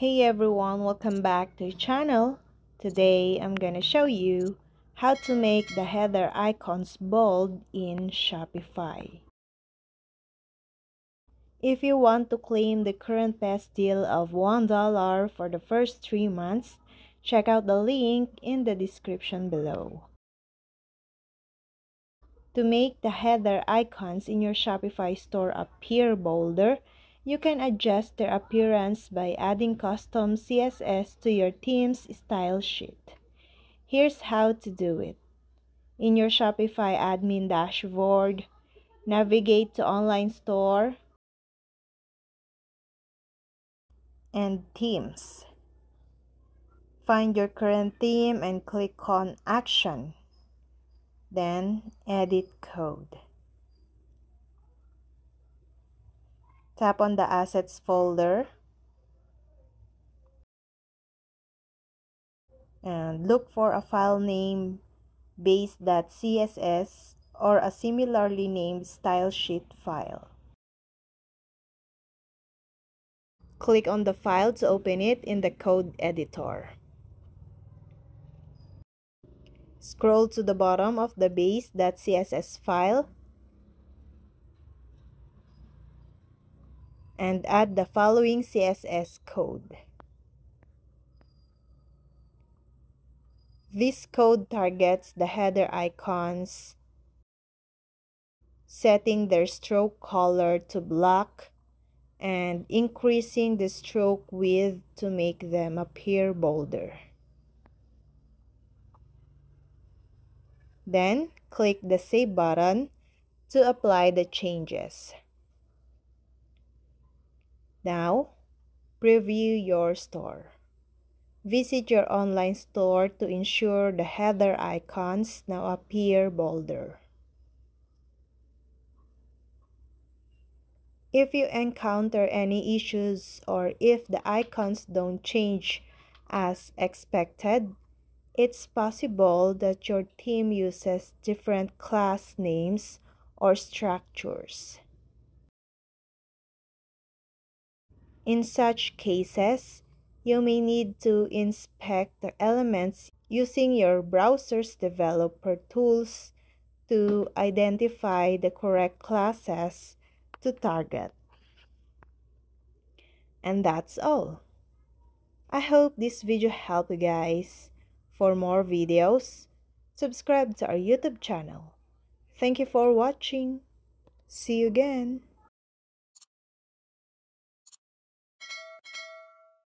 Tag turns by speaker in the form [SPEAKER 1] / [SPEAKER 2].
[SPEAKER 1] Hey everyone, welcome back to the channel. Today I'm gonna show you how to make the header icons bold in Shopify. If you want to claim the current best deal of $1 for the first 3 months, check out the link in the description below. To make the header icons in your Shopify store appear bolder, you can adjust their appearance by adding custom CSS to your theme's style sheet. Here's how to do it. In your Shopify admin dashboard, navigate to Online Store and Themes. Find your current theme and click on Action. Then, Edit Code. Tap on the Assets folder and look for a file name base.css or a similarly named style sheet file. Click on the file to open it in the code editor. Scroll to the bottom of the base.css file and add the following CSS code. This code targets the header icons, setting their stroke color to black and increasing the stroke width to make them appear bolder. Then, click the Save button to apply the changes. Now, preview your store. Visit your online store to ensure the header icons now appear bolder. If you encounter any issues or if the icons don't change as expected, it's possible that your theme uses different class names or structures. In such cases, you may need to inspect the elements using your browser's developer tools to identify the correct classes to target. And that's all. I hope this video helped you guys. For more videos, subscribe to our YouTube channel. Thank you for watching. See you again.